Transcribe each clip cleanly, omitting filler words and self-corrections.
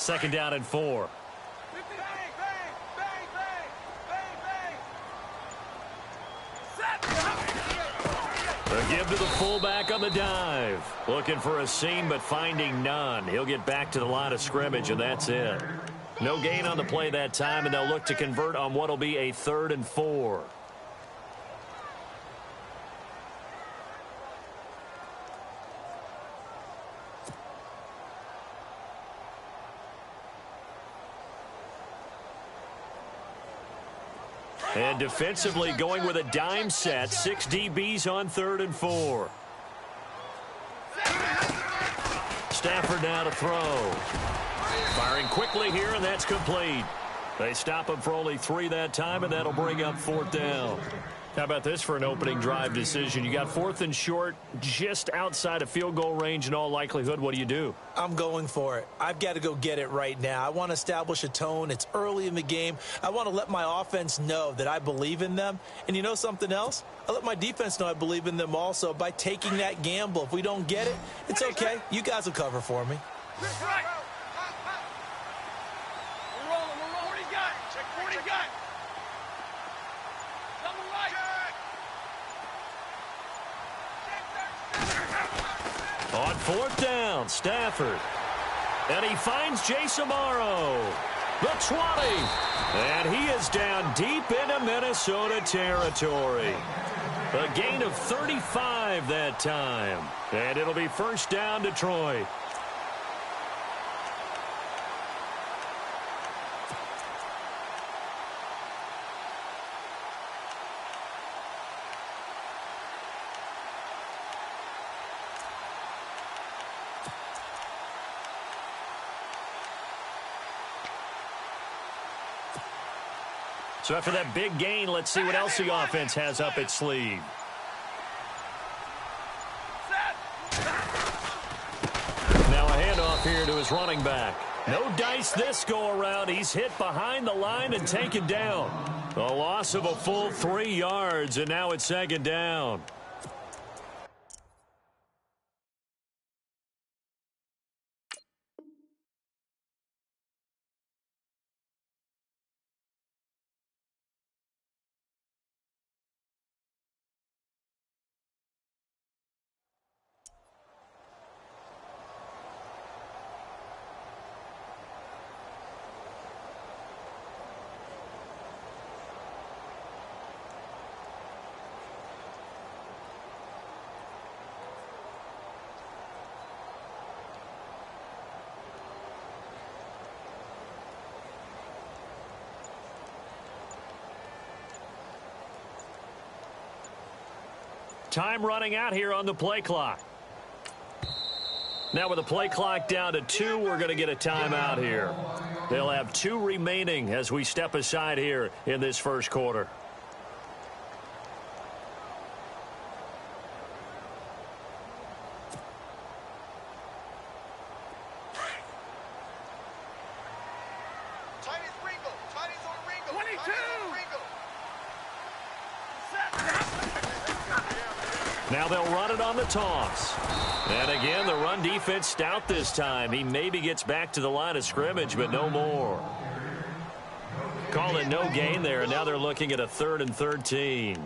Second down and 4. A give to the fullback on the dive. Looking for a seam, but finding none. He'll get back to the line of scrimmage, and that's it. No gain on the play that time, and they'll look to convert on what will be a 3rd and 4. And defensively going with a dime set. 6 DBs on 3rd and 4. Stafford now to throw. Firing quickly here, and that's complete. They stop him for only 3 that time, and that'll bring up 4th down. How about this for an opening drive decision? You got 4th and short, just outside of field goal range in all likelihood. What do? I'm going for it. I've got to go get it right now. I want to establish a tone. It's early in the game. I want to let my offense know that I believe in them. And you know something else? I let my defense know I believe in them also by taking that gamble. If we don't get it, it's okay. You guys will cover for me. Right. We're rolling. What do you got? Check 40 got. Double right. On 4th down, Stafford. And he finds Jason Amaro. The 20. And he is down deep into Minnesota territory. A gain of 35 that time. And it'll be 1st down, Detroit. So after that big gain, let's see what else the offense has up its sleeve. Now a handoff here to his running back. No dice this go-around. He's hit behind the line and taken down. A loss of a full 3 yards, and now it's 2nd down. Time running out here on the play clock. Now with the play clock down to 2, we're going to get a timeout here. They'll have 2 remaining as we step aside here in this 1st quarter. Now they'll run it on the toss. And again, the run defense stout this time. He maybe gets back to the line of scrimmage, but no more. Call it no gain there, and now they're looking at a 3rd and 13.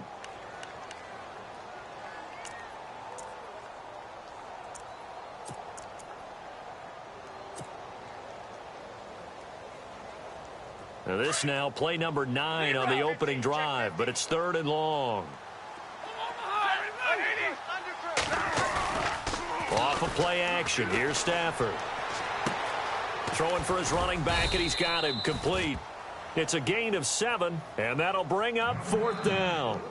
Now this now play number 9 on the opening drive, but it's 3rd and long. Off of play action. Here's Stafford. Throwing for his running back, and he's got him complete. It's a gain of 7, and that'll bring up 4th down.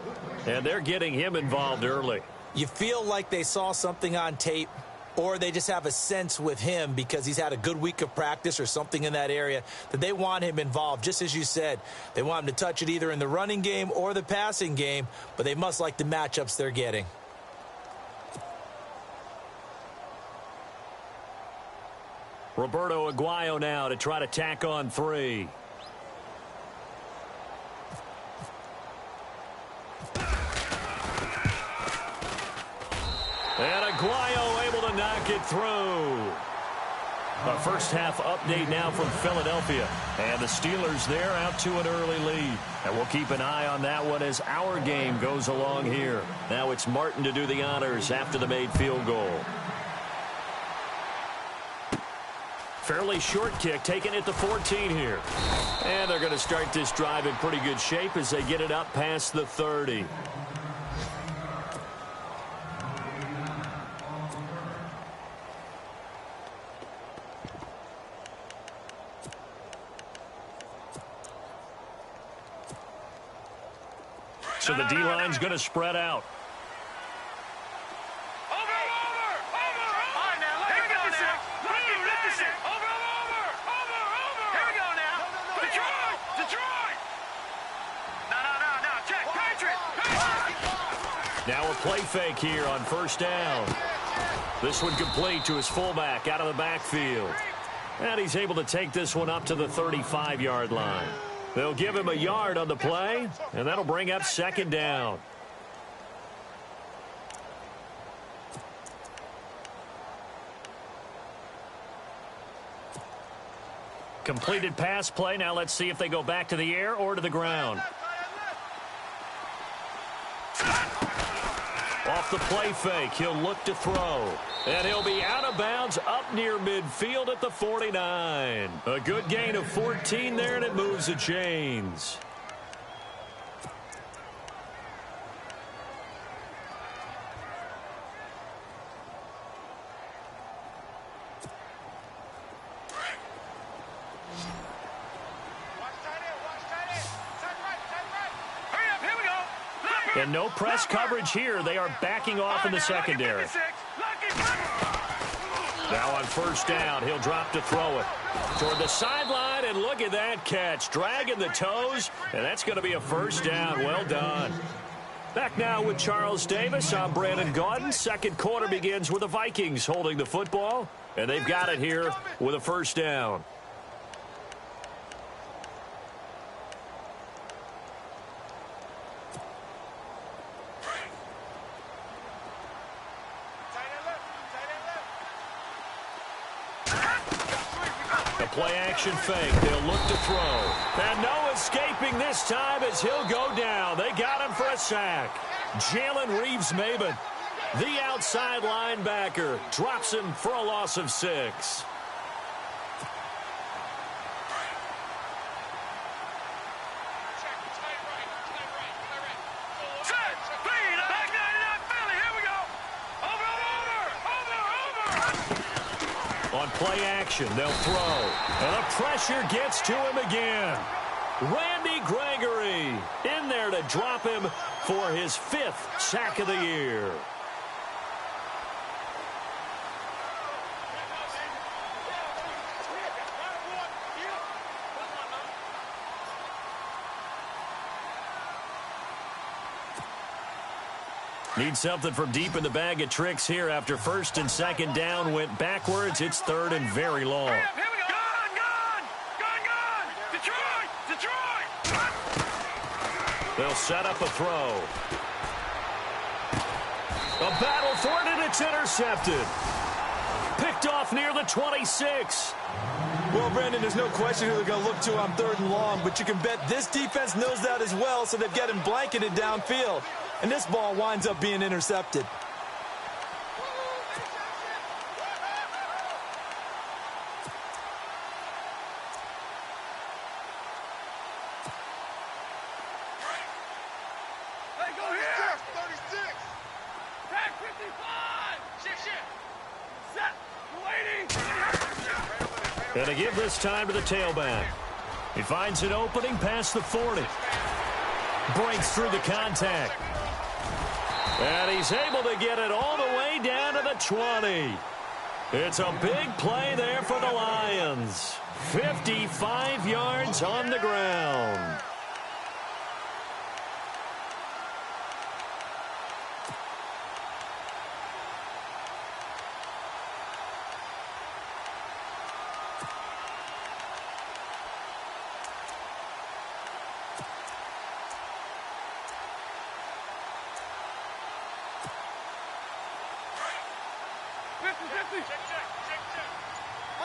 And they're getting him involved early. You feel like they saw something on tape, or they just have a sense with him because he's had a good week of practice or something in that area that they want him involved. Just as you said, they want him to touch it either in the running game or the passing game, but they must like the matchups they're getting. Roberto Aguayo now to try to tack on 3. And Aguayo able to knock it through. A first half update now from Philadelphia. And the Steelers there out to an early lead. And we'll keep an eye on that one as our game goes along here. Now it's Martin to do the honors after the made field goal. Fairly short kick, taking it to 14 here. And they're going to start this drive in pretty good shape as they get it up past the 30. So the D-line's going to spread out. Now a play fake here on first down. This one complete to his fullback out of the backfield. And he's able to take this one up to the 35-yard line. They'll give him a yard on the play, and that'll bring up second down. Completed pass play. Now let's see if they go back to the air or to the ground. Off the play fake, he'll look to throw. And he'll be out of bounds up near midfield at the 49. A good gain of 14 there, and it moves the chains. And no press coverage here. They are backing off in the secondary. Now on first down, he'll drop to throw it toward the sideline, and look at that catch. Dragging the toes, and that's going to be a first down. Well done. Back now with Charles Davis. I'm Brandon Gaudin. Second quarter begins with the Vikings holding the football, and they've got it here with a first down. Play-action fake. They'll look to throw. And no escaping this time as he'll go down. They got him for a sack. Jalen Reeves-Maybin, the outside linebacker, drops him for a loss of 6. On play action, they'll throw. And the pressure gets to him again. Randy Gregory in there to drop him for his 5th sack of the year. Need something from deep in the bag of tricks here after first and second down went backwards. It's third and very long. Here we go. Gone. Detroit. They'll set up a throw. A battle for it, and it's intercepted. Picked off near the 26. Well, Brandon, there's no question who they're going to look to on third and long, but you can bet this defense knows that as well, so they've got him blanketed downfield. And this ball winds up being intercepted. Hey, go here! 36! Tag 55! Set! Waiting! And to give this time to the tailback. He finds an opening past the 40. Breaks through the contact. And he's able to get it all the way down to the 20. It's a big play there for the Lions. 55 yards on the ground.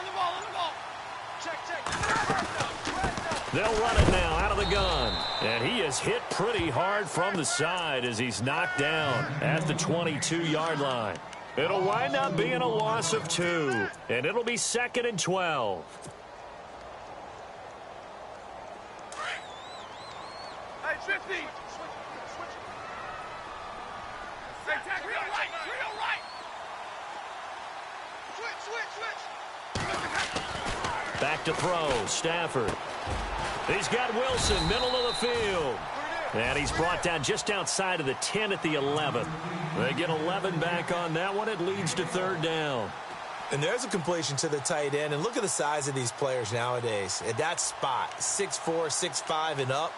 On the ball, on the ball. Check. They'll run it now out of the gun. And he is hit pretty hard from the side as he's knocked down at the 22-yard line. It'll wind up being a loss of 2. And it'll be 2nd and 12. Hey, 50. Switch. Attack, real right. Switch. Back to throw, Stafford. He's got Wilson, middle of the field. And he's brought down just outside of the 10 at the 11. They get 11 back on that one. It leads to 3rd down. And there's a completion to the tight end. And look at the size of these players nowadays. At that spot, 6'4", 6'5", and up.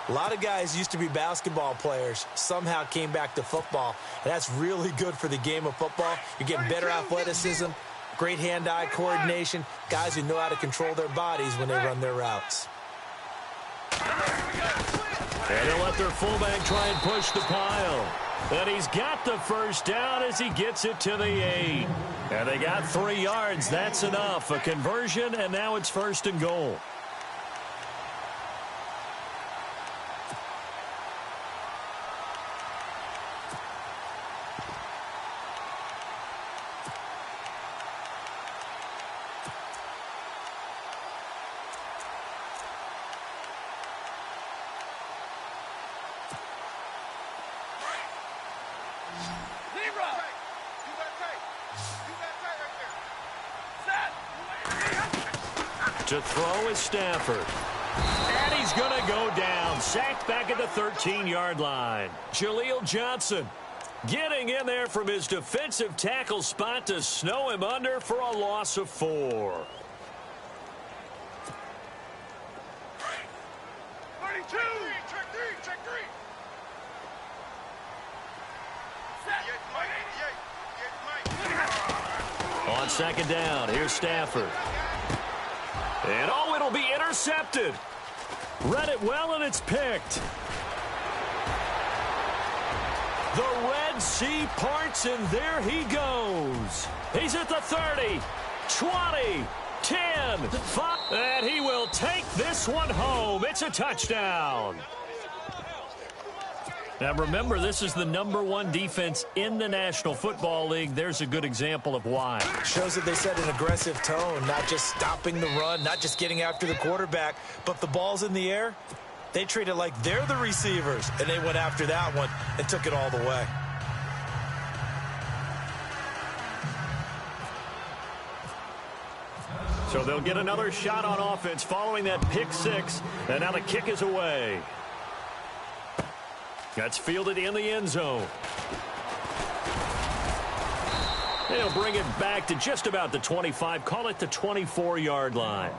A lot of guys used to be basketball players, somehow came back to football. And that's really good for the game of football. You're getting better athleticism, great hand-eye coordination, guys who know how to control their bodies when they run their routes. And they'll let their fullback try and push the pile. And he's got the 1st down as he gets it to the 8. And they got 3 yards. That's enough. A conversion, and now it's 1st and goal. To throw is Stafford. And he's going to go down. Sacked back at the 13-yard line. Jaleel Johnson getting in there from his defensive tackle spot to snow him under for a loss of 4. 32. Check 3. On 2nd down, here's Stafford. And, oh, it'll be intercepted. Read it well, and it's picked. The Red Sea parts, and there he goes. He's at the 30, 20, 10, 5, and he will take this one home. It's a touchdown. Now, remember, this is the #1 defense in the National Football League. There's a good example of why. Shows that they set an aggressive tone, not just stopping the run, not just getting after the quarterback, but if the ball's in the air, they treat it like they're the receivers, and they went after that one and took it all the way. So they'll get another shot on offense following that pick 6, and now the kick is away. That's fielded in the end zone. They'll bring it back to just about the 25, call it the 24-yard line.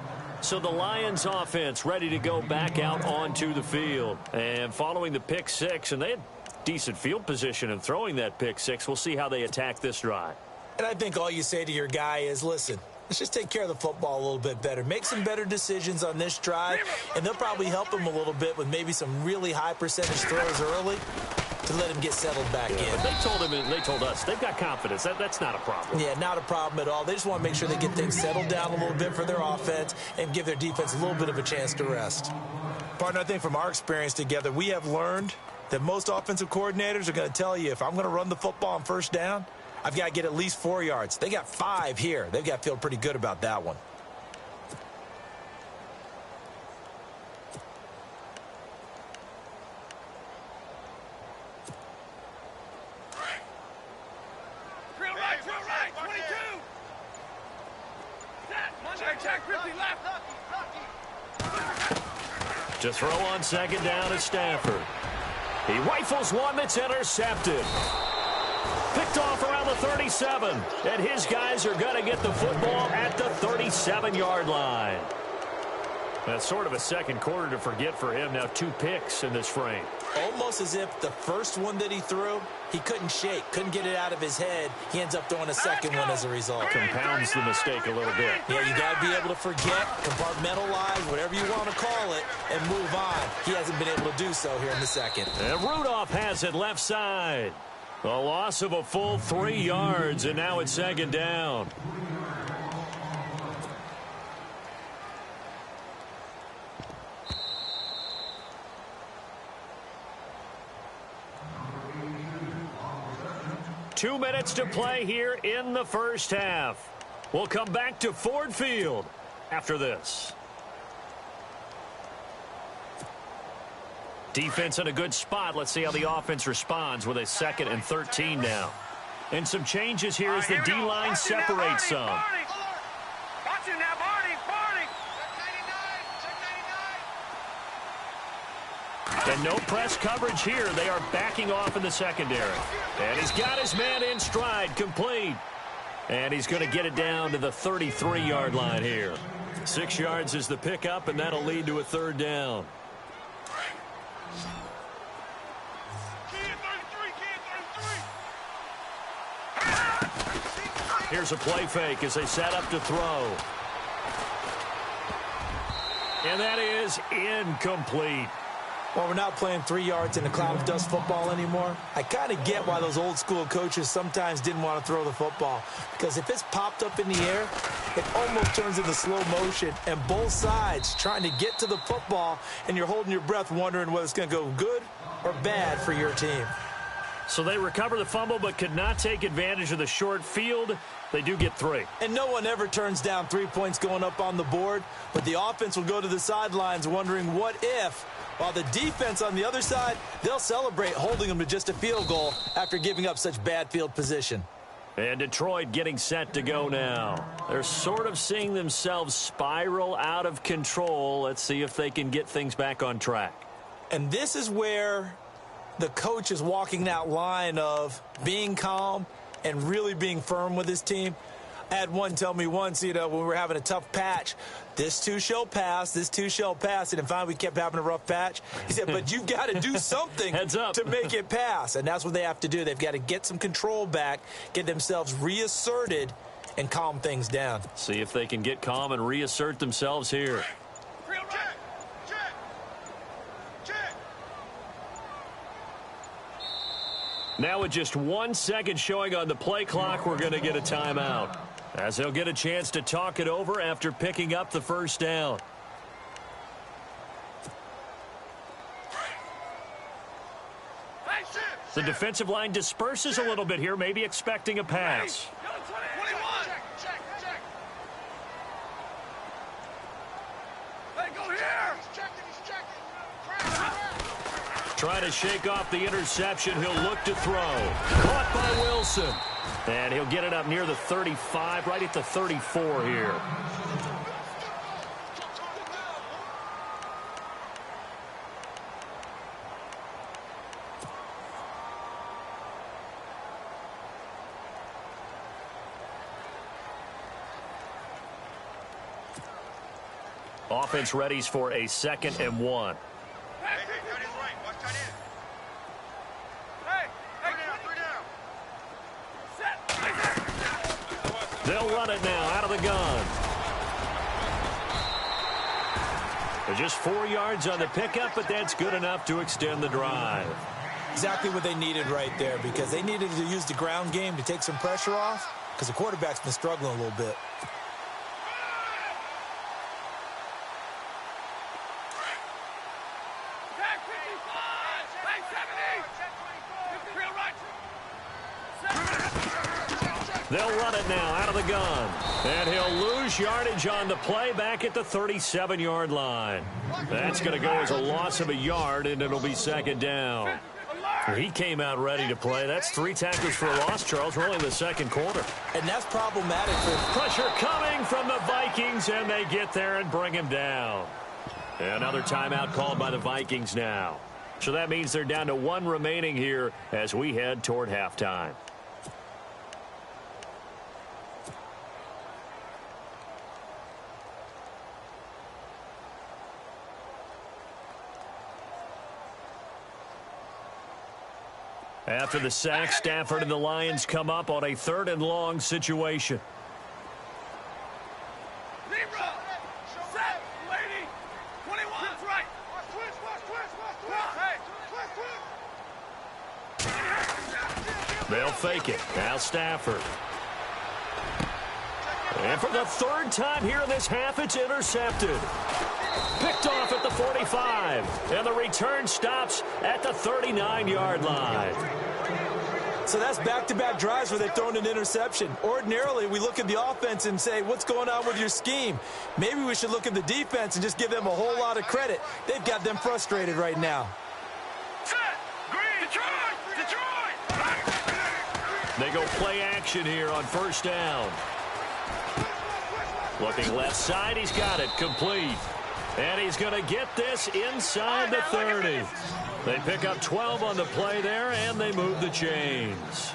So the Lions offense ready to go back out onto the field. And following the pick 6, and they had decent field position in throwing that pick 6. We'll see how they attack this drive. And I think all you say to your guy is, listen, let's just take care of the football a little bit better. Make some better decisions on this drive, and they'll probably help him a little bit with maybe some really high percentage throws early to let him get settled back in. But they told us they've got confidence. That's not a problem. Yeah, not a problem at all. They just want to make sure they get things settled down a little bit for their offense and give their defense a little bit of a chance to rest. Partner, I think from our experience together, we have learned that most offensive coordinators are going to tell you, if I'm going to run the football on 1st down, I've got to get at least 4 yards. They got 5 here. They've got to feel pretty good about that one. Drill right, 22. Check, 50 left. To throw on 2nd down is Stafford. He rifles one that's intercepted. Picked off around the 37, and his guys are going to get the football at the 37-yard line. That's sort of a second quarter to forget for him. Now 2 picks in this frame. Almost as if the first one that he threw, he couldn't shake, couldn't get it out of his head. He ends up throwing a second one as a result. Compounds the mistake a little bit. Yeah, you got to be able to forget, compartmentalize, whatever you want to call it, and move on. He hasn't been able to do so here in the second. And Rudolph has it left side. A loss of a full 3 yards, and now it's 2nd down. 2 minutes to play here in the first half. We'll come back to Ford Field after this. Defense in a good spot. Let's see how the offense responds with a 2nd and 13 now. And some changes here as the D-line separates some. Watch him now, Barney. And no press coverage here. They are backing off in the secondary. And he's got his man in stride, complete. And he's going to get it down to the 33-yard line here. 6 yards is the pickup, and that'll lead to a 3rd down. Here's a play fake as they set up to throw. And that is incomplete. Well, we're not playing 3 yards in a cloud of dust football anymore. I kind of get why those old school coaches sometimes didn't want to throw the football. Because if it's popped up in the air, it almost turns into slow motion. And both sides trying to get to the football, and you're holding your breath wondering whether it's going to go good or bad for your team. So they recover the fumble but could not take advantage of the short field. They do get 3. And no one ever turns down 3 points going up on the board. But the offense will go to the sidelines wondering what if. While the defense on the other side, they'll celebrate holding them to just a field goal after giving up such bad field position. And Detroit getting set to go now. They're sort of seeing themselves spiral out of control. Let's see if they can get things back on track. And this is where the coach is walking that line of being calm and really being firm with his team. I had one tell me once, when we were having a tough patch, this too shall pass, this too shall pass. And finally we kept having a rough patch. He said, but you've got to do something Heads up. to make it pass. And that's what they have to do. They've got to get some control back, get themselves reasserted, and calm things down. See if they can get calm and reassert themselves here. Now with just 1 second showing on the play clock, we're going to get a timeout, as they'll get a chance to talk it over after picking up the first down. The defensive line disperses a little bit here, maybe expecting a pass. Trying to shake off the interception. He'll look to throw. Caught by Wilson. And he'll get it up near the 35, right at the 34 here. Offense readies for a 2nd and 1. They'll run it now out of the gun. They're just 4 yards on the pickup, but that's good enough to extend the drive. Exactly what they needed right there, because they needed to use the ground game to take some pressure off, because the quarterback's been struggling a little bit. They'll run it now out of the gun. And he'll lose yardage on the play back at the 37-yard line. That's going to go as a loss of a yard, and it'll be 2nd down. He came out ready to play. That's 3 tackles for a loss, Charles. We're only in the 2nd quarter. And that's problematic for pressure coming from the Vikings, and they get there and bring him down. Another timeout called by the Vikings now. So that means they're down to 1 remaining here as we head toward halftime. After the sack, Stafford and the Lions come up on a 3rd and long situation. They'll fake it. Now Stafford. And for the 3rd time here in this half, it's intercepted. Picked off at the 45. And the return stops at the 39-yard line. So that's back-to-back drives where they've thrown an interception. Ordinarily, we look at the offense and say, what's going on with your scheme? Maybe we should look at the defense and just give them a whole lot of credit. They've got them frustrated right now. Set. Green. Detroit. They go play action here on first down. Looking left side, he's got it complete. And he's going to get this inside the 30. They pick up 12 on the play there, and they move the chains.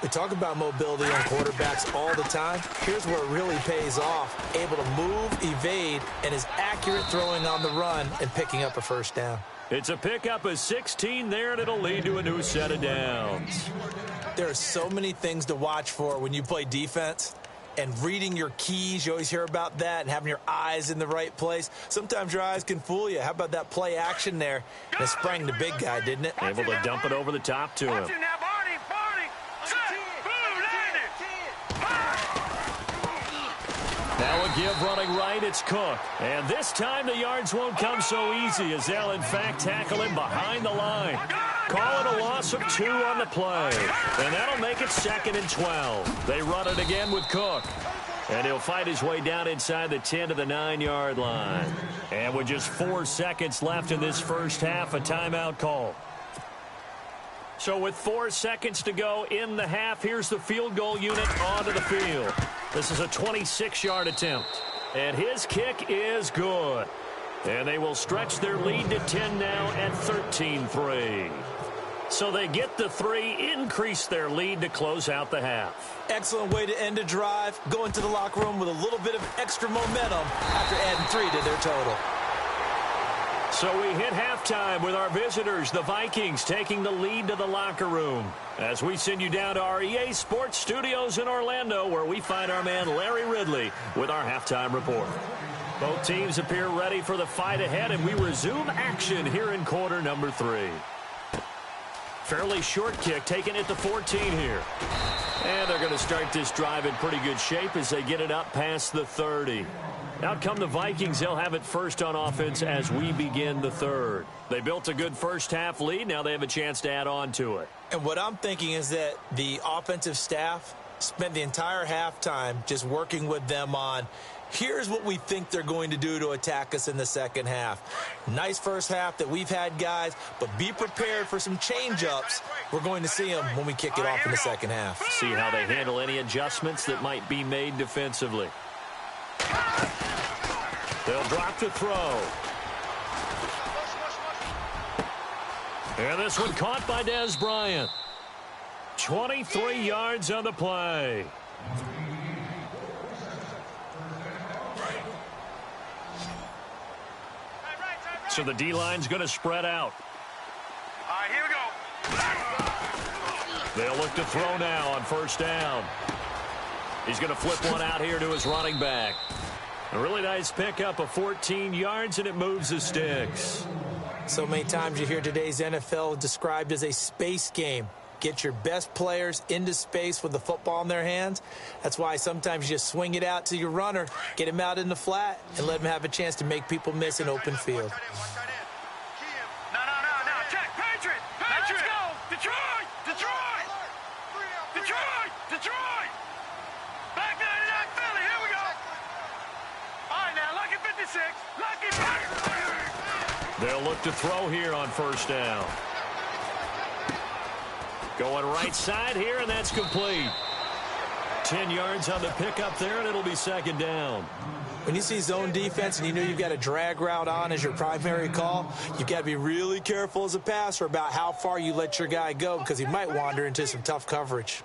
We talk about mobility on quarterbacks all the time. Here's where it really pays off. Able to move, evade, and is accurate throwing on the run and picking up a first down. It's a pickup of 16 there, and it'll lead to a new set of downs. There are so many things to watch for when you play defense. And reading your keys, you always hear about that, and having your eyes in the right place. Sometimes your eyes can fool you. How about that play action there? And it sprang the big guy, didn't it? Able to dump it over the top to him. Now a give running right, it's Cook. And this time the yards won't come so easy as they'll in fact tackle him behind the line. Call it a loss of 2 on the play. And that'll make it 2nd and 12. They run it again with Cook. And he'll fight his way down inside the 10 to the 9-yard line. And with just 4 seconds left in this first half, a timeout call. So with 4 seconds to go in the half, here's the field goal unit onto the field. This is a 26-yard attempt. And his kick is good. And they will stretch their lead to 10 now at 13-3. So they get the 3, increase their lead to close out the half. Excellent way to end a drive. Go into the locker room with a little bit of extra momentum after adding 3 to their total. So we hit halftime with our visitors, the Vikings, taking the lead to the locker room. As we send you down to our EA Sports Studios in Orlando, where we find our man Larry Ridley with our halftime report. Both teams appear ready for the fight ahead, and we resume action here in quarter number 3. Fairly short kick, taking it to 14 here. And they're going to start this drive in pretty good shape as they get it up past the 30. Out come the Vikings. They'll have it first on offense as we begin the third. They built a good first-half lead. Now they have a chance to add on to it. And what I'm thinking is that the offensive staff spent the entire halftime just working with them on, here's what we think they're going to do to attack us in the second half. Nice first half that we've had, guys, but be prepared for some change-ups. We're going to see them when we kick it off in the second half. See how they handle any adjustments that might be made defensively. They'll drop the throw. And this one caught by Dez Bryant. 23 yards on the play. So the D-line's going to spread out. All right, here we go. They'll look to throw now on first down. He's going to flip one out here to his running back. A really nice pickup of 14 yards, and it moves the sticks. So many times you hear today's NFL described as a space game. Get your best players into space with the football in their hands. That's why sometimes you just swing it out to your runner, get him out in the flat, and let him have a chance to make people miss an open field. No. Check. Patriot. Let's go. Detroit. Back 99 Philly. Here we go. All right, now, lucky 56. They'll look to throw here on first down. Going right side here, and that's complete. 10 yards on the pickup there, and it'll be second down. When you see zone defense and you know you've got a drag route on as your primary call, you've got to be really careful as a passer about how far you let your guy go because he might wander into some tough coverage.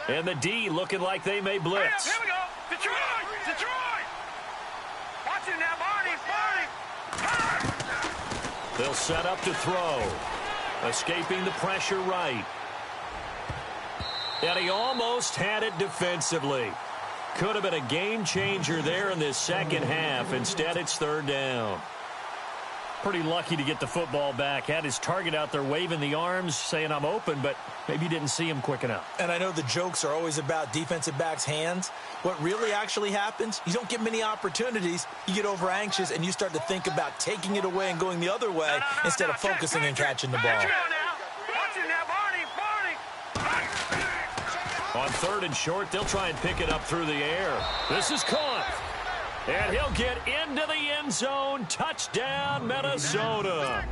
And the D looking like they may blitz. Here we go. Detroit. Watch it now, Barney. They'll set up to throw. Escaping the pressure right. And he almost had it defensively. Could have been a game changer there in this second half. Instead, it's third down. Pretty lucky to get the football back. Had his target out there waving the arms, saying I'm open, but maybe didn't see him quick enough. And I know the jokes are always about defensive backs' hands. What really actually happens, you don't get many opportunities. You get over anxious, and you start to think about taking it away and going the other way instead of focusing and catching the ball. On 3rd and short, they'll try and pick it up through the air. This is caught. And he'll get into the end zone. Touchdown, Minnesota.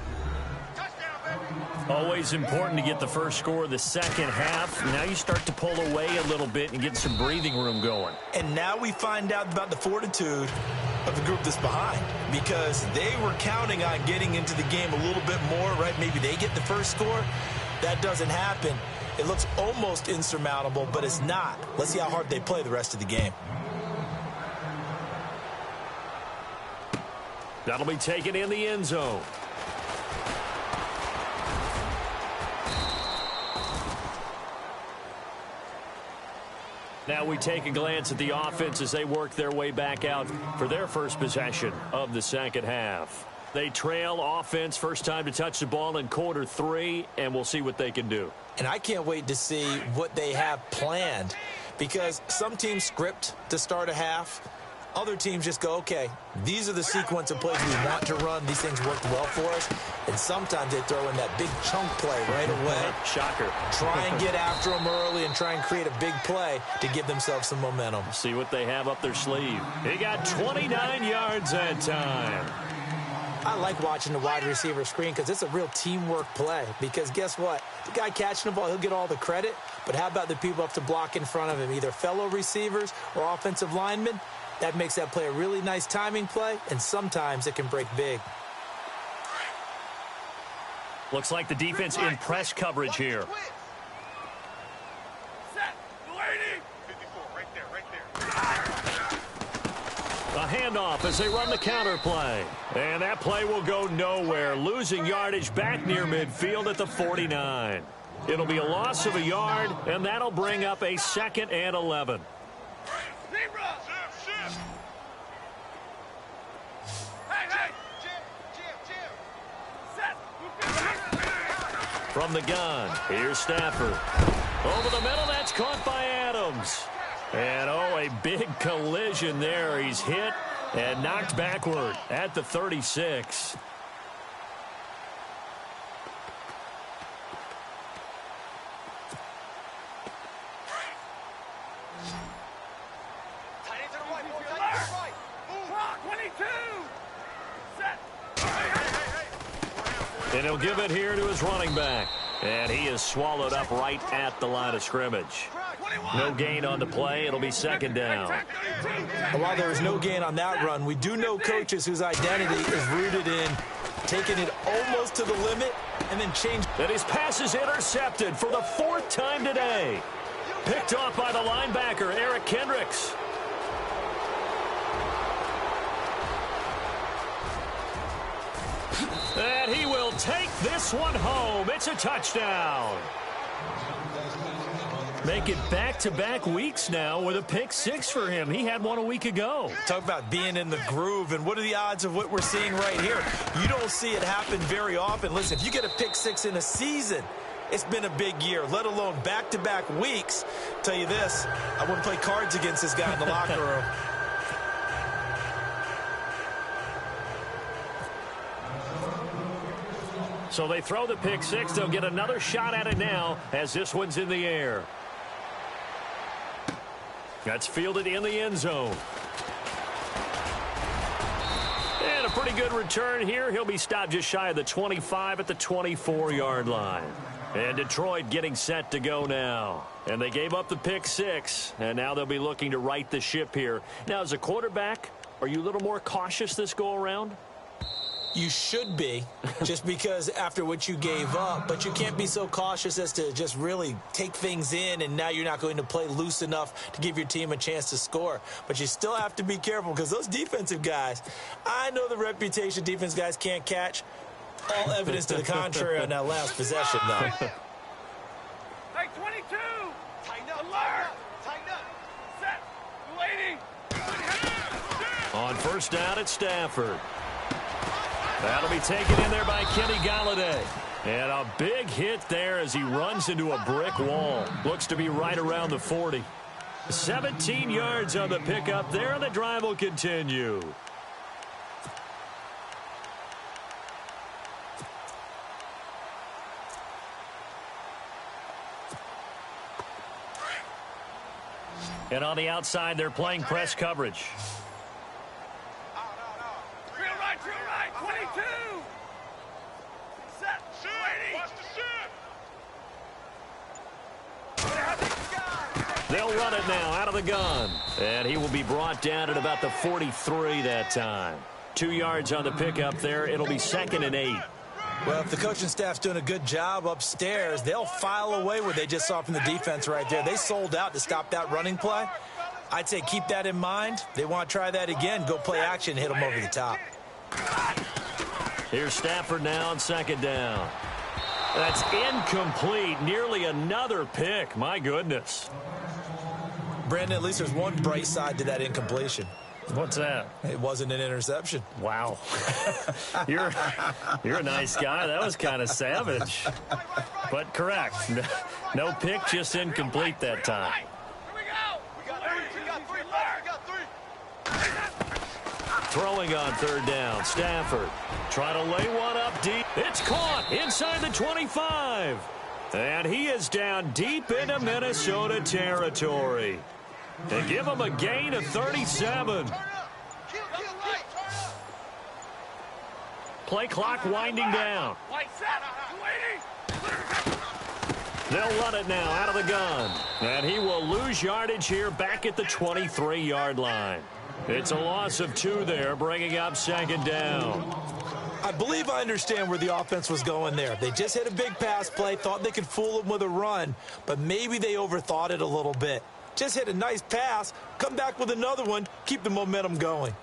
Always important to get the first score of the second half. Now you start to pull away a little bit and get some breathing room going. And now we find out about the fortitude of the group that's behind, because they were counting on getting into the game a little bit more, right? Maybe they get the first score. That doesn't happen. It looks almost insurmountable, but it's not. Let's see how hard they play the rest of the game. That'll be taken in the end zone. Now we take a glance at the offense as they work their way back out for their first possession of the second half. They trail offense, first time to touch the ball in quarter 3, and we'll see what they can do. And I can't wait to see what they have planned, because some teams script to start a half. Other teams just go, okay, these are the sequence of plays we want to run. These things worked well for us. And sometimes they throw in that big chunk play right away. Shocker. Try and get after them early and try and create a big play to give themselves some momentum. See what they have up their sleeve. He got 29 yards that time. I like watching the wide receiver screen because it's a real teamwork play. Because guess what? The guy catching the ball, he'll get all the credit. But how about the people up to block in front of him, either fellow receivers or offensive linemen? That makes that play a really nice timing play, and sometimes it can break big. Looks like the defense in press coverage here. A handoff as they run the counter play. And that play will go nowhere, losing yardage back near midfield at the 49. It'll be a loss of a yard, and that'll bring up a 2nd and 11. From the gun, here's Stafford. Over the middle, that's caught by Adams. And, oh, a big collision there. He's hit and knocked backward at the 36. And he'll give it here to his running back. And he is swallowed up right at the line of scrimmage. No gain on the play. It'll be 2nd down. And while there is no gain on that run, we do know coaches whose identity is rooted in taking it almost to the limit and then change. And his pass is intercepted for the 4th time today. Picked off by the linebacker, Eric Kendricks. And he will take this one home. It's a touchdown. Make it back-to-back weeks now with a pick 6 for him. He had one a week ago. Talk about being in the groove, and what are the odds of what we're seeing right here? You don't see it happen very often. Listen, if you get a pick 6 in a season, it's been a big year, let alone back-to-back weeks. Tell you this, I wouldn't play cards against this guy in the locker room. So they throw the pick 6. They'll get another shot at it now as this one's in the air. That's fielded in the end zone. And a pretty good return here. He'll be stopped just shy of the 25 at the 24-yard line. And Detroit getting set to go now. And they gave up the pick 6, and now they'll be looking to right the ship here. Now, as a quarterback, are you a little more cautious this go-around? You should be, just because after what you gave up, but you can't be so cautious as to just really take things in, and now you're not going to play loose enough to give your team a chance to score. But you still have to be careful, because those defensive guys, I know the reputation defense guys can't catch. All evidence to the contrary on that last possession, though. Hey, 22! Tighten up, alert! Tighten up! Set! Waiting! On first down, it's Stafford. That'll be taken in there by Kenny Galladay. And a big hit there as he runs into a brick wall. Looks to be right around the 40. 17 yards on the pickup there, and the drive will continue. And on the outside, they're playing press coverage. Drill right, 22. Set, waiting. Watch the shit. They'll run it now out of the gun. And he will be brought down at about the 43 that time. 2 yards on the pickup there. It'll be 2nd and 8. Well, if the coaching staff's doing a good job upstairs, they'll file away what they just saw from the defense right there. They sold out to stop that running play. I'd say keep that in mind. They want to try that again. Go play action, hit them over the top. Here's Stafford now on 2nd down. That's incomplete. Nearly another pick. My goodness. Brandon, at least there's one bright side to that incompletion. What's that? It wasn't an interception. Wow. You're a nice guy. That was kind of savage. But correct. No pick, just incomplete that time. Here we go. We got three. Throwing on 3rd down. Stafford trying to lay one up deep. It's caught inside the 25. And he is down deep into Minnesota territory. They give him a gain of 37. Play clock winding down. They'll run it now out of the gun. And he will lose yardage here back at the 23-yard line. It's a loss of 2 there, bringing up 2nd down. I believe I understand where the offense was going there. They just hit a big pass play, thought they could fool them with a run, but maybe they overthought it a little bit. Just hit a nice pass, come back with another one, keep the momentum going.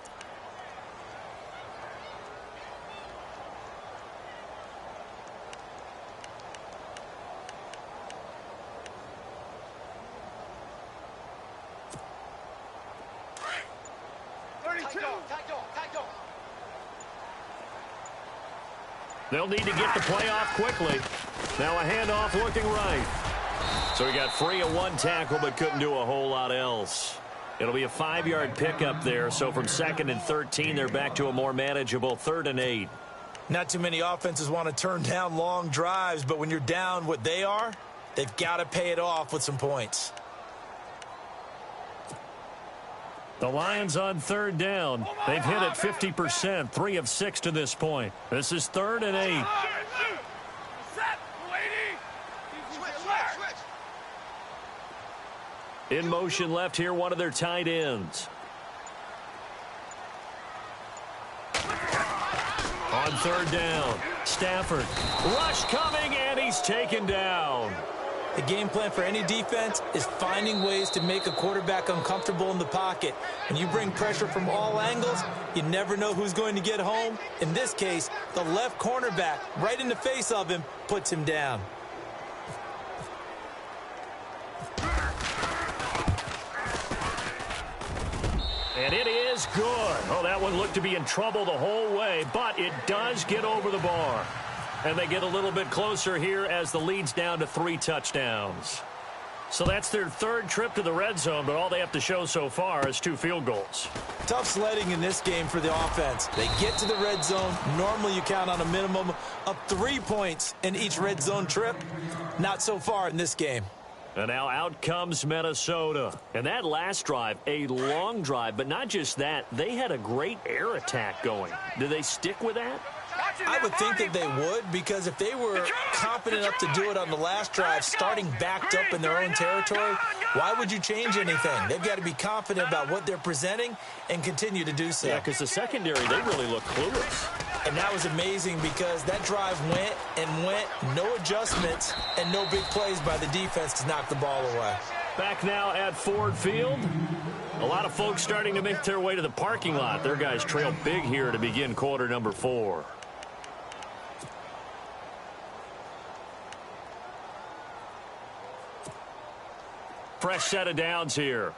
They'll need to get the play off quickly. Now a handoff looking right. So he got free of 1 tackle but couldn't do a whole lot else. It'll be a 5-yard pickup there. So from 2nd and 13, they're back to a more manageable 3rd and 8. Not too many offenses want to turn down long drives, but when you're down what they are, they've got to pay it off with some points. The Lions on 3rd down. They've hit it 50%, 3 of 6 to this point. This is 3rd and 8. In motion left here, one of their tight ends. On 3rd down, Stafford. Rush coming, and he's taken down. The game plan for any defense is finding ways to make a quarterback uncomfortable in the pocket. When you bring pressure from all angles, you never know who's going to get home. In this case, the left cornerback, right in the face of him, puts him down. And it is good. Oh, that one looked to be in trouble the whole way, but it does get over the bar. And they get a little bit closer here as the lead's down to 3 touchdowns. So that's their 3rd trip to the red zone, but all they have to show so far is 2 field goals. Tough sledding in this game for the offense. They get to the red zone. Normally you count on a minimum of 3 points in each red zone trip. Not so far in this game. And now out comes Minnesota. And that last drive, a long drive, but not just that. They had a great air attack going. Do they stick with that? I would think that they would, because if they were confident enough to do it on the last drive, starting backed up in their own territory, why would you change anything? They've got to be confident about what they're presenting and continue to do so. Yeah, because the secondary, they really look clueless. And that was amazing because that drive went and went, no adjustments, and no big plays by the defense to knock the ball away. Back now at Ford Field. A lot of folks starting to make their way to the parking lot. Their guys trail big here to begin quarter number 4. Fresh set of downs here.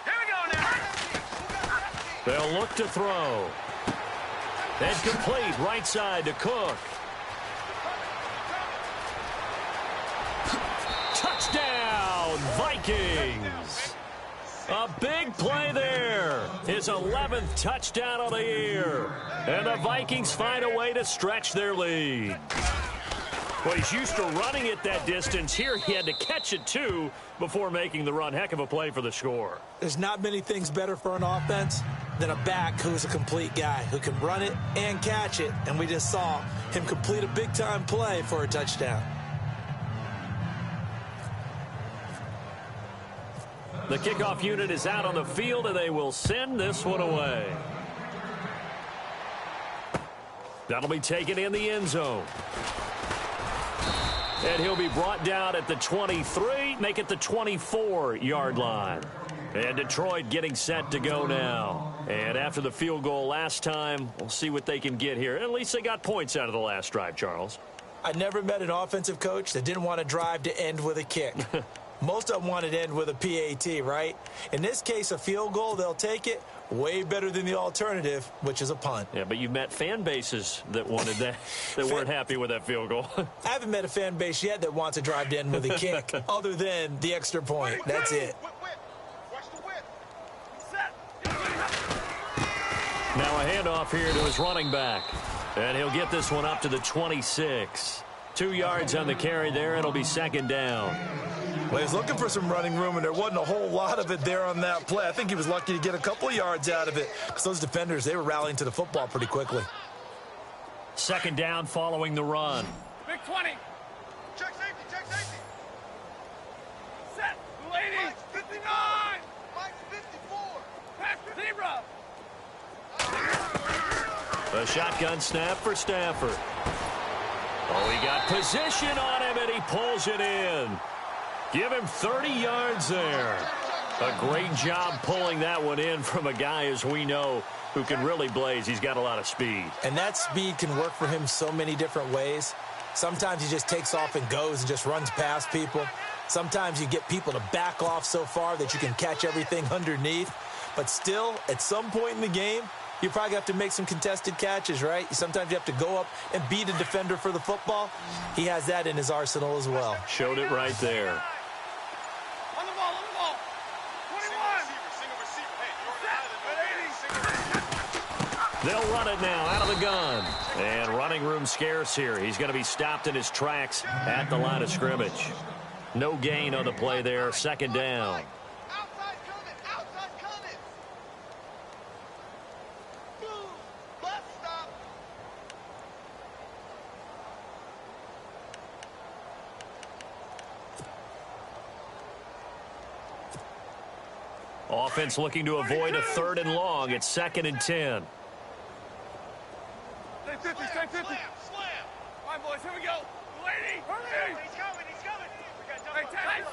Here we go They'll look to throw. And complete right side to Cook. Touchdown, Vikings. A big play there. His 11th touchdown of the year. And the Vikings find a way to stretch their lead. Well, he's used to running it that distance. Here he had to catch it, too, before making the run. Heck of a play for the score. There's not many things better for an offense than a back who's a complete guy, who can run it and catch it. And we just saw him complete a big-time play for a touchdown. The kickoff unit is out on the field, and they will send this one away. That'll be taken in the end zone. And he'll be brought down at the 23, make it the 24-yard line. And Detroit getting set to go now. And after the field goal last time, we'll see what they can get here. At least they got points out of the last drive, Charles. I never met an offensive coach that didn't want to drive to end with a kick. Most of them want to end with a PAT, right? In this case, a field goal, they'll take it. Way better than the alternative, which is a punt. Yeah, but you've met fan bases that wanted that, that weren't happy with that field goal. I haven't met a fan base yet that wants to drive to end with a kick, other than the extra point. That's it. Now a handoff here to his running back. And he'll get this one up to the 26. 2 yards on the carry there. It'll be second down. Well, he's looking for some running room, and there wasn't a whole lot of it there on that play. I think he was lucky to get a couple of yards out of it because those defenders, they were rallying to the football pretty quickly. Second down following the run. Big 20. Check safety, check safety. Set. Lady. Mike's 59. Mike's 54. Pass zebra. A shotgun snap for Stafford. Oh, he got position on him, and he pulls it in. Give him 30 yards there. A great job pulling that one in from a guy, as we know, who can really blaze. He's got a lot of speed. And that speed can work for him so many different ways. Sometimes he just takes off and goes and just runs past people. Sometimes you get people to back off so far that you can catch everything underneath. But still, at some point in the game, you probably have to make some contested catches, right? Sometimes you have to go up and beat a defender for the football. He has that in his arsenal as well. Showed it right there. On the ball, on the ball. 21. They'll run it now out of the gun. And running room scarce here. He's going to be stopped in his tracks at the line of scrimmage. No gain on the play there. Second down. Offense looking to avoid a 3rd and long. It's 2nd and 10. Stay 50, stay 50. Slam. All right, boys, here we go. Lady, hurry. He's coming, he's coming. Hey, 10,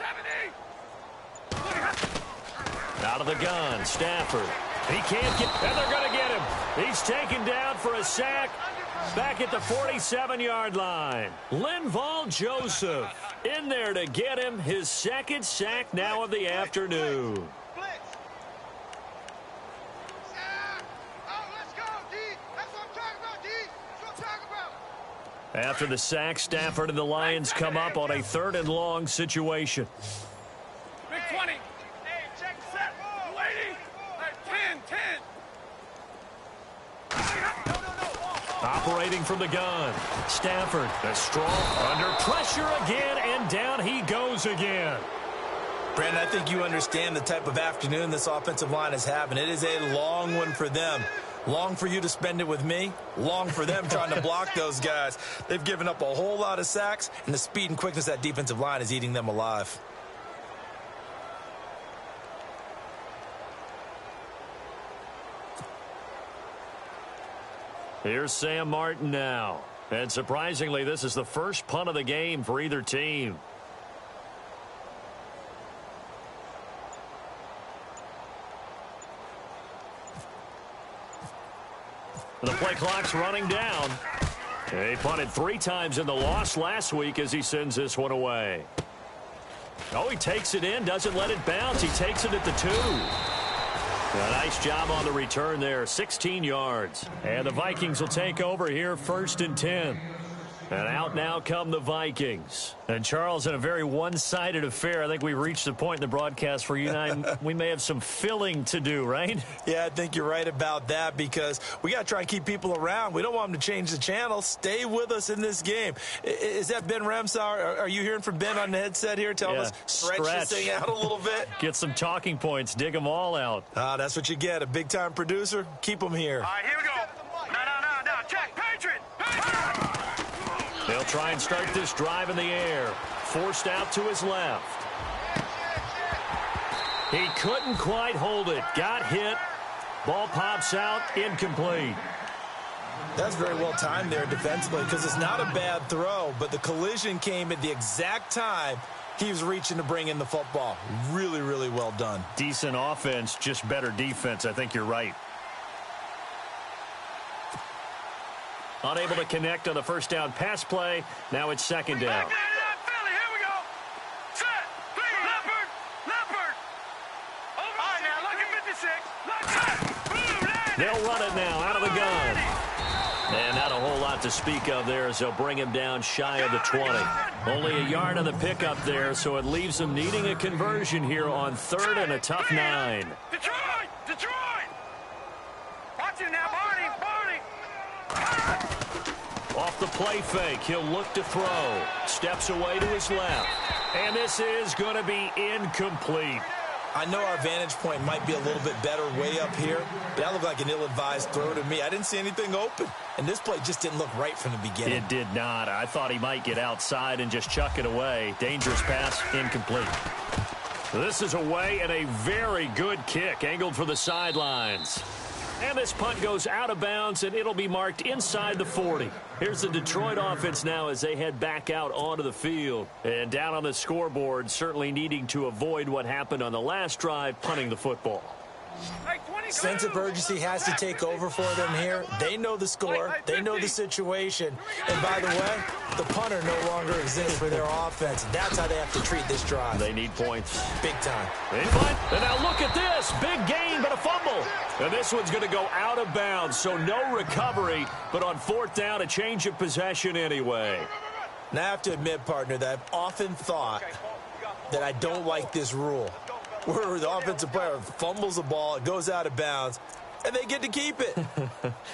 70. Out of the gun, Stafford. He can't get, and they're going to get him. He's taken down for a sack back at the 47-yard line. Linval Joseph in there to get him his 2nd sack now of the afternoon. After the sack, Stafford and the Lions come up on a 3rd and long situation. Big 20. Hey, check set. Lady. 10, 10. Operating from the gun. Stafford, the strong, under pressure again, and down he goes again. Brandon, I think you understand the type of afternoon this offensive line is having. It is a long one for them. Long for you to spend it with me. Long for them trying to block those guys. They've given up a whole lot of sacks, and the speed and quickness of that defensive line is eating them alive. Here's Sam Martin now. And surprisingly, this is the first punt of the game for either team. The play clock's running down. He punted 3 times in the loss last week as he sends this one away. Oh, he takes it in, doesn't let it bounce. He takes it at the 2. A nice job on the return there, 16 yards. And the Vikings will take over here, 1st and 10. And out now come the Vikings. And, Charles, in a very one-sided affair, I think we've reached the point in the broadcast where you and I, we may have some filling to do, right? Yeah, I think you're right about that because we got to try and keep people around. We don't want them to change the channel. Stay with us in this game. Is that Ben Ramsauer? Are you hearing from Ben on the headset here telling us stretch this thing out a little bit? Get some talking points. Dig them all out. That's what you get. A big-time producer. Keep them here. All right, here we go. No. Check. Patriot. They'll try and start this drive in the air. Forced out to his left. He couldn't quite hold it. Got hit. Ball pops out. Incomplete. That's very well timed there defensively because it's not a bad throw, but the collision came at the exact time he was reaching to bring in the football. Really, really well done. Decent offense, just better defense. I think you're right. Unable to connect on the first down pass play. Now it's 2nd down. Philly, here we go. Set. Leopard. All right, now, look at 56. They'll run it now out of the gun. And not a whole lot to speak of there as they'll bring him down shy of the 20. Only a yard on the pickup there, so it leaves them needing a conversion here on 3rd and a tough 9. Detroit. Watch him now, Barney. Off the play fake, he'll look to throw. Steps away to his left. And this is going to be incomplete. I know our vantage point might be a little bit better way up here, but that looked like an ill-advised throw to me. I didn't see anything open, and this play just didn't look right from the beginning. It did not. I thought he might get outside and just chuck it away. Dangerous pass, incomplete. This is away and a very good kick, angled for the sidelines. And this punt goes out of bounds, and it'll be marked inside the 40. Here's the Detroit offense now as they head back out onto the field. And down on the scoreboard, certainly needing to avoid what happened on the last drive, punting the football. Sense of urgency has to take over for them here. They know the score. They know the situation. And by the way, the punter no longer exists for their offense. That's how they have to treat this drive. They need points. Big time. And now look at this. Big gain, but a fumble. And this one's going to go out of bounds, so no recovery. But on 4th down, a change of possession anyway. Now, I have to admit, partner, that I've often thought that I don't like this rule, where the offensive player fumbles the ball, it goes out of bounds, and they get to keep it.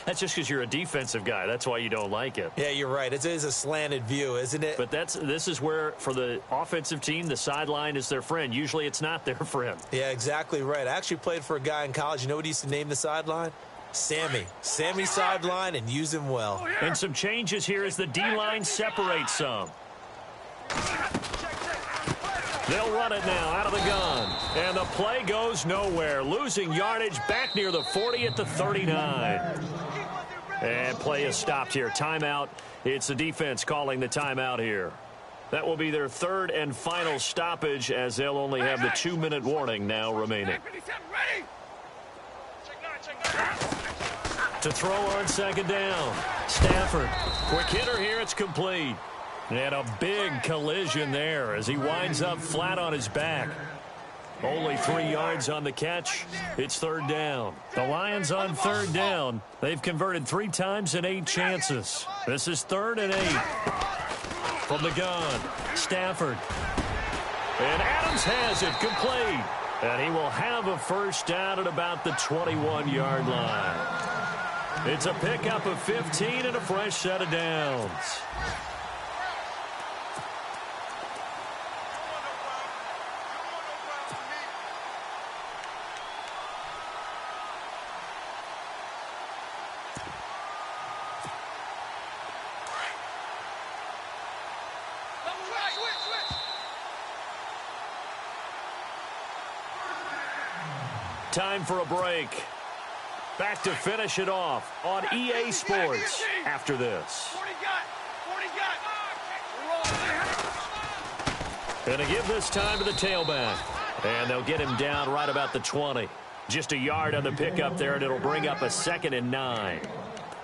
That's just because you're a defensive guy. That's why you don't like it. Yeah, you're right. It is a slanted view, isn't it? But this is where, for the offensive team, the sideline is their friend. Usually it's not their friend. Yeah, exactly right. I actually played for a guy in college. You know what he used to name the sideline? Sammy. Sammy sideline, and use him well. And some changes here as the D-line separates some. They'll run it now out of the gun. And the play goes nowhere. Losing yardage back near the 40 at the 39. And play is stopped here. Timeout. It's the defense calling the timeout here. That will be their 3rd and final stoppage as they'll only have the 2-minute warning now remaining. To throw on 2nd down. Stafford. Quick hitter here. It's complete. And a big collision there as he winds up flat on his back. Only 3 yards on the catch. It's 3rd down. The Lions on 3rd down. They've converted 3 times in 8 chances. This is 3rd and 8. From the gun, Stafford. And Adams has it complete. And he will have a 1st down at about the 21-yard line. It's a pickup of 15 and a fresh set of downs. Time for a break. Back to finish it off on EA Sports after this. And to give this time to the tailback. And they'll get him down right about the 20. Just a yard on the pickup there, and it'll bring up a 2nd and 9.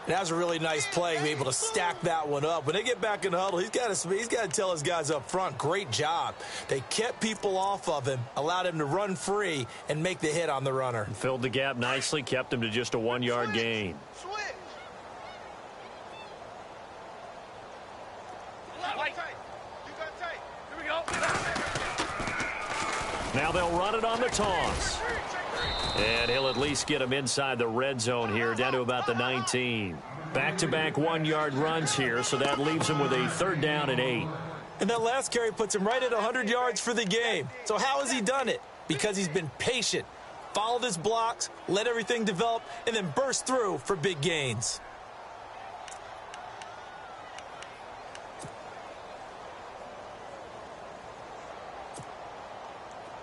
And that was a really nice play, to be able to stack that one up. When they get back in the huddle, he's got to tell his guys up front, great job. They kept people off of him, allowed him to run free, and make the hit on the runner. Filled the gap nicely, kept him to just a 1-yard gain. Switch. You got tight. Here we go. Now they'll run it on the toss. And he'll at least get him inside the red zone here, down to about the 19. Back-to-back 1-yard runs here, so that leaves him with a 3rd down and 8. And that last carry puts him right at 100 yards for the game. So how has he done it? Because he's been patient, followed his blocks, let everything develop, and then burst through for big gains.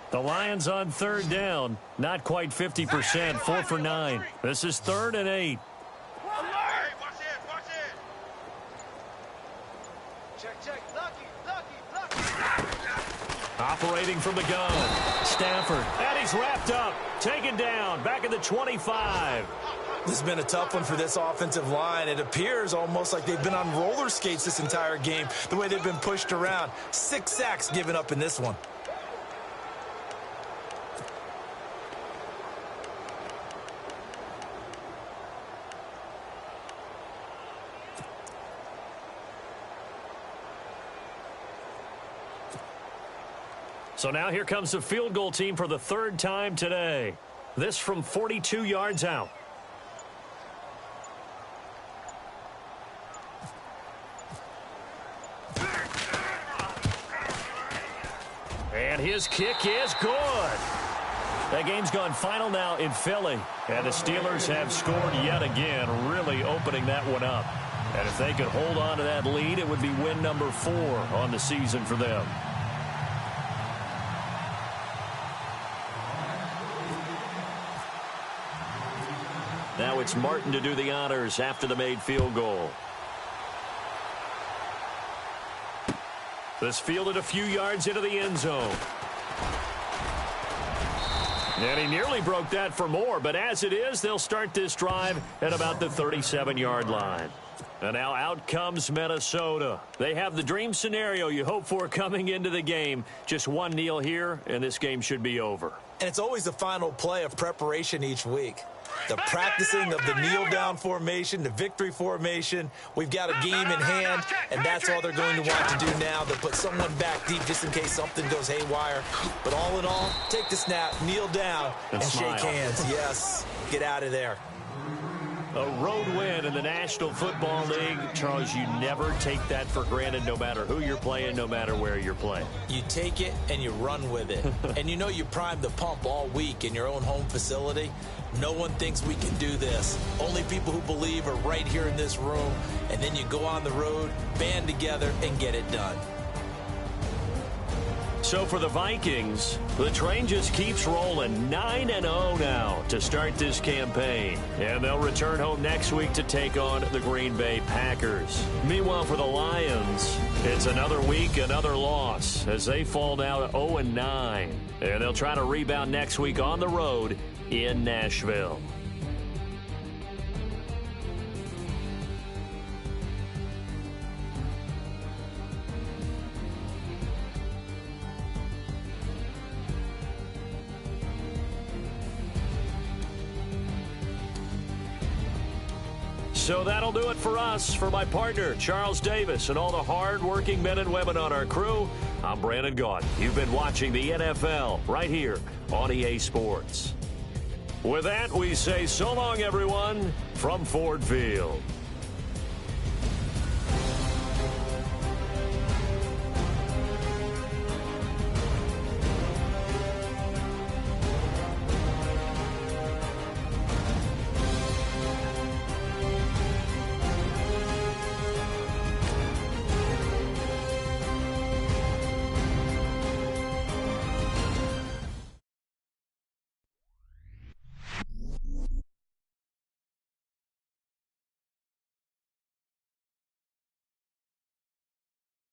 The Lions on 3rd down. Not quite 50%, 4 for 9. This is 3rd and 8. Check. Lucky. Operating from the gun. Stafford. And he's wrapped up. Taken down. Back at the 25. This has been a tough one for this offensive line. It appears almost like they've been on roller skates this entire game, the way they've been pushed around. 6 sacks given up in this one. So now here comes the field goal team for the 3rd time today. This from 42 yards out. And his kick is good. That game's gone final now in Philly. And the Steelers have scored yet again, really opening that one up. And if they could hold on to that lead, it would be win number 4 on the season for them. Now it's Martin to do the honors after the made field goal. This fielded a few yards into the end zone. And he nearly broke that for more, but as it is, they'll start this drive at about the 37-yard line. And now out comes Minnesota. They have the dream scenario you hope for coming into the game. Just one kneel here, and this game should be over. And it's always the final play of preparation each week. The practicing of the kneel-down formation, the victory formation. We've got a game in hand, and that's all they're going to want to do now. They'll put someone back deep just in case something goes haywire. But all in all, take the snap, kneel down, and shake hands. Yes, get out of there. A road win in the National Football League. Charles, you never take that for granted no matter who you're playing, no matter where you're playing. You take it and you run with it. And you know you primed the pump all week in your own home facility. No one thinks we can do this. Only people who believe are right here in this room. And then you go on the road, band together, and get it done. So for the Vikings, the train just keeps rolling 9-0 now to start this campaign. And they'll return home next week to take on the Green Bay Packers. Meanwhile, for the Lions, it's another week, another loss as they fall now to 0-9. And they'll try to rebound next week on the road in Nashville. So that'll do it for us. For my partner, Charles Davis, and all the hard-working men and women on our crew, I'm Brandon Gaudin. You've been watching the NFL right here on EA Sports. With that, we say so long, everyone, from Ford Field.